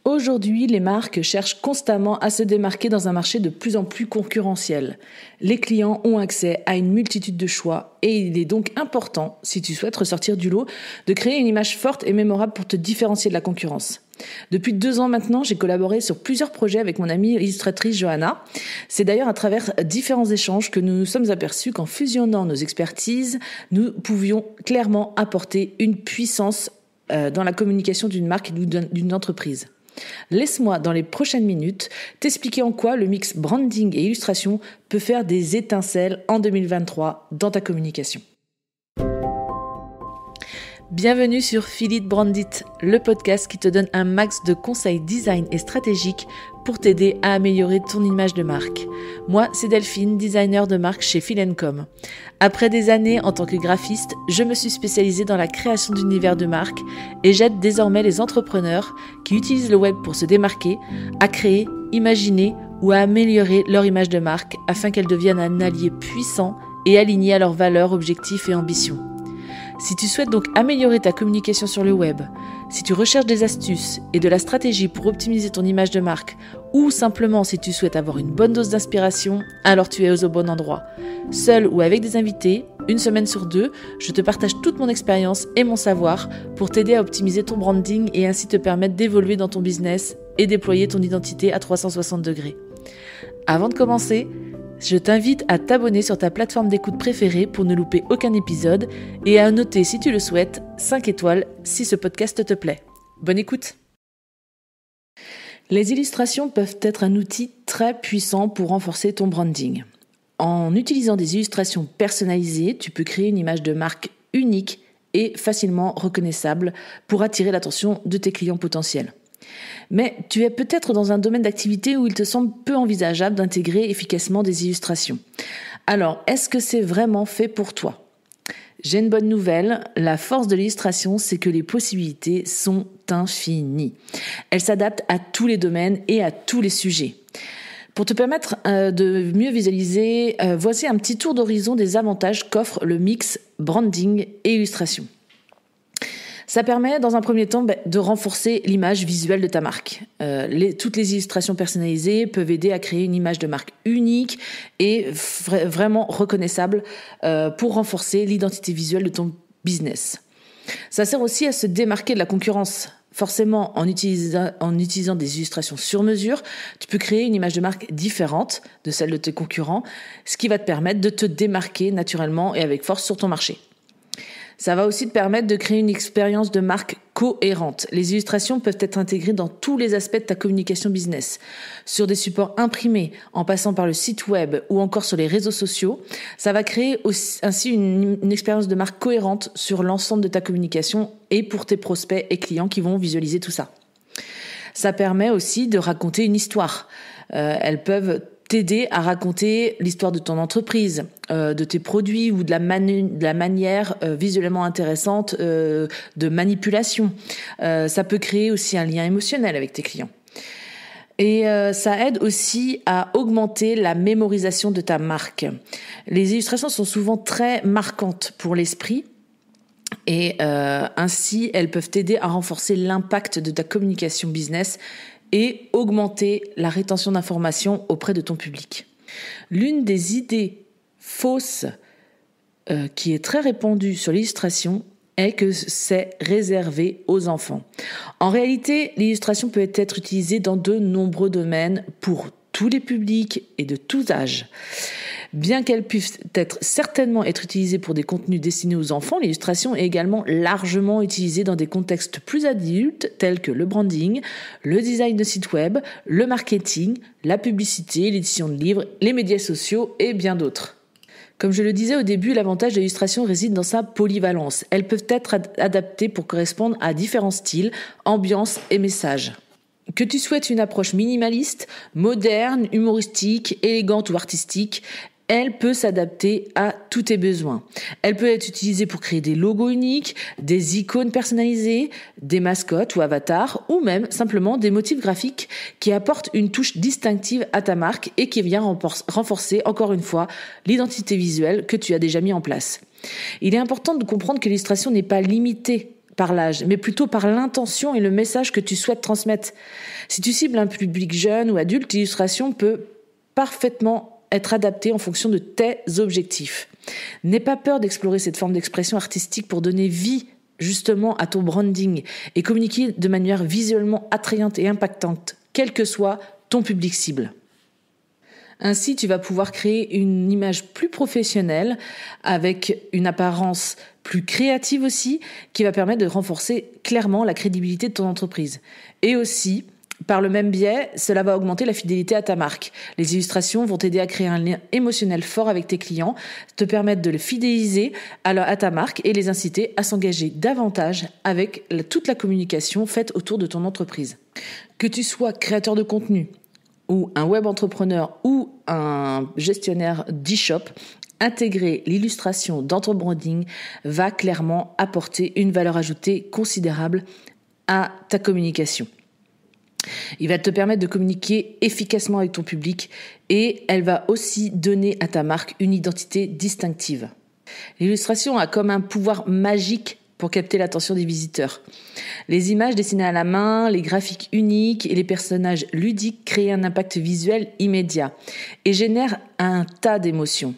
Aujourd'hui, les marques cherchent constamment à se démarquer dans un marché de plus en plus concurrentiel. Les clients ont accès à une multitude de choix et il est donc important, si tu souhaites ressortir du lot, de créer une image forte et mémorable pour te différencier de la concurrence. Depuis 2 ans maintenant, j'ai collaboré sur plusieurs projets avec mon amie illustratrice Johanna. C'est d'ailleurs à travers différents échanges que nous nous sommes aperçus qu'en fusionnant nos expertises, nous pouvions clairement apporter une puissance dans la communication d'une marque ou d'une entreprise. Laisse-moi, dans les prochaines minutes, t'expliquer en quoi le mix branding et illustration peut faire des étincelles en 2023 dans ta communication. Bienvenue sur Feel It Brand It, le podcast qui te donne un max de conseils design et stratégiques pour t'aider à améliorer ton image de marque. Moi, c'est Delphine, designer de marque chez Feel & Com. Après des années en tant que graphiste, je me suis spécialisée dans la création d'univers de marque et j'aide désormais les entrepreneurs qui utilisent le web pour se démarquer à créer, imaginer ou à améliorer leur image de marque afin qu'elle devienne un allié puissant et aligné à leurs valeurs, objectifs et ambitions. Si tu souhaites donc améliorer ta communication sur le web, si tu recherches des astuces et de la stratégie pour optimiser ton image de marque, ou simplement si tu souhaites avoir une bonne dose d'inspiration, alors tu es au bon endroit. Seul ou avec des invités, 1 semaine sur 2, je te partage toute mon expérience et mon savoir pour t'aider à optimiser ton branding et ainsi te permettre d'évoluer dans ton business et déployer ton identité à 360 degrés. Avant de commencer, je t'invite à t'abonner sur ta plateforme d'écoute préférée pour ne louper aucun épisode et à noter, si tu le souhaites, 5 étoiles si ce podcast te plaît. Bonne écoute! Les illustrations peuvent être un outil très puissant pour renforcer ton branding. En utilisant des illustrations personnalisées, tu peux créer une image de marque unique et facilement reconnaissable pour attirer l'attention de tes clients potentiels. Mais tu es peut-être dans un domaine d'activité où il te semble peu envisageable d'intégrer efficacement des illustrations. Alors, est-ce que c'est vraiment fait pour toi ? J'ai une bonne nouvelle, la force de l'illustration, c'est que les possibilités sont infinies. Elles s'adaptent à tous les domaines et à tous les sujets. Pour te permettre de mieux visualiser, voici un petit tour d'horizon des avantages qu'offre le mix branding et illustration. Ça permet, dans un premier temps, de renforcer l'image visuelle de ta marque. Toutes les illustrations personnalisées peuvent aider à créer une image de marque unique et vraiment reconnaissable pour renforcer l'identité visuelle de ton business. Ça sert aussi à se démarquer de la concurrence. Forcément, en utilisant des illustrations sur mesure, tu peux créer une image de marque différente de celle de tes concurrents, ce qui va te permettre de te démarquer naturellement et avec force sur ton marché. Ça va aussi te permettre de créer une expérience de marque cohérente. Les illustrations peuvent être intégrées dans tous les aspects de ta communication business. Sur des supports imprimés, en passant par le site web ou encore sur les réseaux sociaux, ça va créer ainsi une expérience de marque cohérente sur l'ensemble de ta communication et pour tes prospects et clients qui vont visualiser tout ça. Ça permet aussi de raconter une histoire. Elles peuvent t'aider à raconter l'histoire de ton entreprise, de tes produits ou de la manière visuellement intéressante de manipulation. Ça peut créer aussi un lien émotionnel avec tes clients. Et ça aide aussi à augmenter la mémorisation de ta marque. Les illustrations sont souvent très marquantes pour l'esprit. Et ainsi, elles peuvent t'aider à renforcer l'impact de ta communication business et augmenter la rétention d'informations auprès de ton public. L'une des idées fausses qui est très répandue sur l'illustration est que c'est réservé aux enfants. En réalité, l'illustration peut être utilisée dans de nombreux domaines pour tous les publics et de tous âges. Bien qu'elle puisse certainement être utilisée pour des contenus destinés aux enfants, l'illustration est également largement utilisée dans des contextes plus adultes tels que le branding, le design de site web, le marketing, la publicité, l'édition de livres, les médias sociaux et bien d'autres. Comme je le disais au début, l'avantage de l'illustration réside dans sa polyvalence. Elles peuvent être adaptées pour correspondre à différents styles, ambiances et messages. Que tu souhaites une approche minimaliste, moderne, humoristique, élégante ou artistique, elle peut s'adapter à tous tes besoins. Elle peut être utilisée pour créer des logos uniques, des icônes personnalisées, des mascottes ou avatars, ou même simplement des motifs graphiques qui apportent une touche distinctive à ta marque et qui vient renforcer, encore une fois, l'identité visuelle que tu as déjà mis en place. Il est important de comprendre que l'illustration n'est pas limitée par l'âge, mais plutôt par l'intention et le message que tu souhaites transmettre. Si tu cibles un public jeune ou adulte, l'illustration peut parfaitement être adaptée en fonction de tes objectifs. N'aie pas peur d'explorer cette forme d'expression artistique pour donner vie justement à ton branding et communiquer de manière visuellement attrayante et impactante, quel que soit ton public cible. Ainsi, tu vas pouvoir créer une image plus professionnelle avec une apparence plus créative aussi, qui va permettre de renforcer clairement la crédibilité de ton entreprise. Et aussi, par le même biais, cela va augmenter la fidélité à ta marque. Les illustrations vont t'aider à créer un lien émotionnel fort avec tes clients, te permettre de les fidéliser à ta marque et les inciter à s'engager davantage avec toute la communication faite autour de ton entreprise. Que tu sois créateur de contenu, ou un web entrepreneur ou un gestionnaire d'e-shop, intégrer l'illustration dans ton branding va clairement apporter une valeur ajoutée considérable à ta communication. Il va te permettre de communiquer efficacement avec ton public et elle va aussi donner à ta marque une identité distinctive. L'illustration a comme un pouvoir magique pour capter l'attention des visiteurs. Les images dessinées à la main, les graphiques uniques et les personnages ludiques créent un impact visuel immédiat et génèrent un tas d'émotions.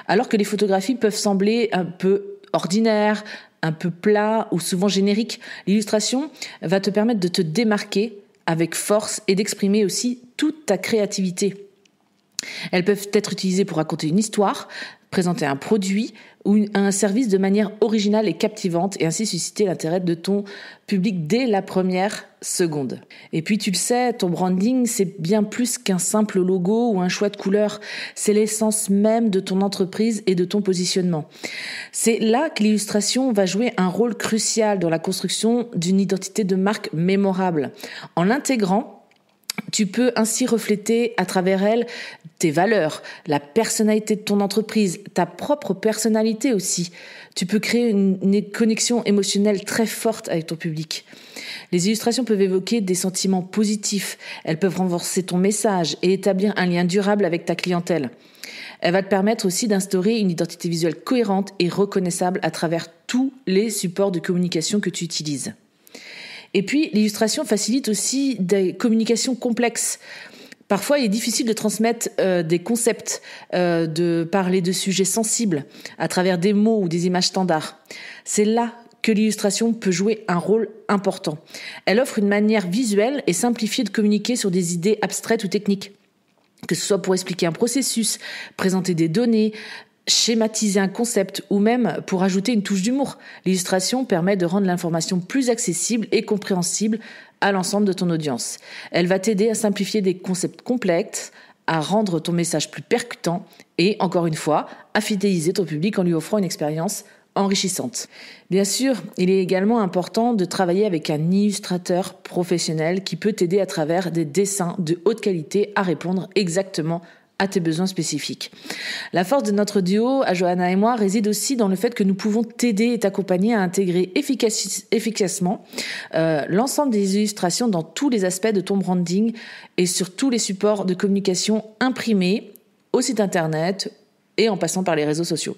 Alors que les photographies peuvent sembler un peu ordinaires, un peu plats ou souvent génériques, l'illustration va te permettre de te démarquer avec force et d'exprimer aussi toute ta créativité. Elles peuvent être utilisées pour raconter une histoire, présenter un produit ou un service de manière originale et captivante et ainsi susciter l'intérêt de ton public dès la première seconde. Et puis tu le sais, ton branding, c'est bien plus qu'un simple logo ou un choix de couleurs. C'est l'essence même de ton entreprise et de ton positionnement. C'est là que l'illustration va jouer un rôle crucial dans la construction d'une identité de marque mémorable. En l'intégrant, tu peux ainsi refléter à travers elle tes valeurs, la personnalité de ton entreprise, ta propre personnalité aussi. Tu peux créer une connexion émotionnelle très forte avec ton public. Les illustrations peuvent évoquer des sentiments positifs. Elles peuvent renforcer ton message et établir un lien durable avec ta clientèle. Elle va te permettre aussi d'instaurer une identité visuelle cohérente et reconnaissable à travers tous les supports de communication que tu utilises. Et puis, l'illustration facilite aussi des communications complexes. Parfois, il est difficile de transmettre des concepts, de parler de sujets sensibles à travers des mots ou des images standards. C'est là que l'illustration peut jouer un rôle important. Elle offre une manière visuelle et simplifiée de communiquer sur des idées abstraites ou techniques. Que ce soit pour expliquer un processus, présenter des données, schématiser un concept ou même pour ajouter une touche d'humour. L'illustration permet de rendre l'information plus accessible et compréhensible à l'ensemble de ton audience. Elle va t'aider à simplifier des concepts complexes, à rendre ton message plus percutant et, encore une fois, à fidéliser ton public en lui offrant une expérience enrichissante. Bien sûr, il est également important de travailler avec un illustrateur professionnel qui peut t'aider à travers des dessins de haute qualité à répondre exactement à tes besoins spécifiques. La force de notre duo, à Johanna et moi, réside aussi dans le fait que nous pouvons t'aider et t'accompagner à intégrer efficacement l'ensemble des illustrations dans tous les aspects de ton branding et sur tous les supports de communication imprimés au site internet et en passant par les réseaux sociaux.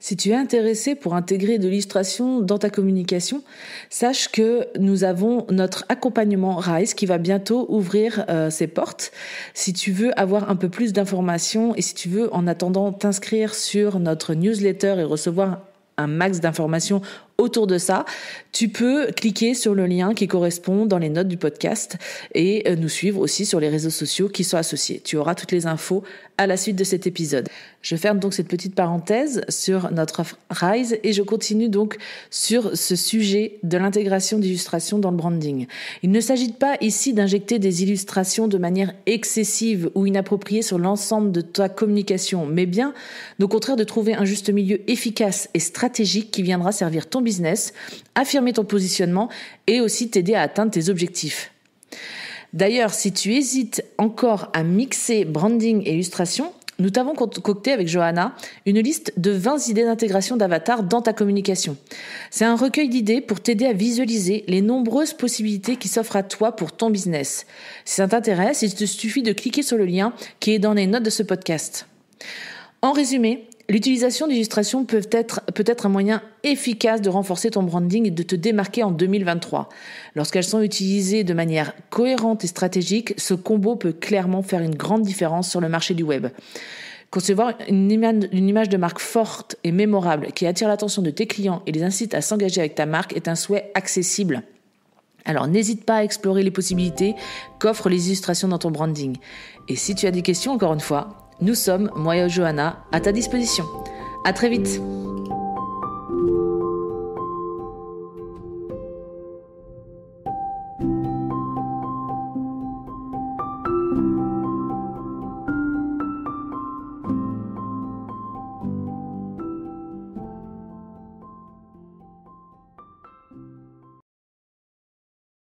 Si tu es intéressé pour intégrer de l'illustration dans ta communication, sache que nous avons notre accompagnement RISE qui va bientôt ouvrir ses portes. Si tu veux avoir un peu plus d'informations et si tu veux en attendant t'inscrire sur notre newsletter et recevoir un max d'informations autour de ça, tu peux cliquer sur le lien qui correspond dans les notes du podcast et nous suivre aussi sur les réseaux sociaux qui sont associés. Tu auras toutes les infos à la suite de cet épisode. Je ferme donc cette petite parenthèse sur notre offre RISE et je continue donc sur ce sujet de l'intégration d'illustrations dans le branding. Il ne s'agit pas ici d'injecter des illustrations de manière excessive ou inappropriée sur l'ensemble de ta communication, mais bien au contraire de trouver un juste milieu efficace et stratégique qui viendra servir ton business, affirmer ton positionnement et aussi t'aider à atteindre tes objectifs. D'ailleurs, si tu hésites encore à mixer branding et illustration, nous t'avons concocté avec Johanna une liste de 20 idées d'intégration d'avatar dans ta communication. C'est un recueil d'idées pour t'aider à visualiser les nombreuses possibilités qui s'offrent à toi pour ton business. Si ça t'intéresse, il te suffit de cliquer sur le lien qui est dans les notes de ce podcast. En résumé, L'utilisation d'illustrations peut être un moyen efficace de renforcer ton branding et de te démarquer en 2023. Lorsqu'elles sont utilisées de manière cohérente et stratégique, ce combo peut clairement faire une grande différence sur le marché du web. Concevoir une image de marque forte et mémorable qui attire l'attention de tes clients et les incite à s'engager avec ta marque est un souhait accessible. Alors n'hésite pas à explorer les possibilités qu'offrent les illustrations dans ton branding. Et si tu as des questions, encore une fois, nous sommes, moi et Johanna, à ta disposition. À très vite.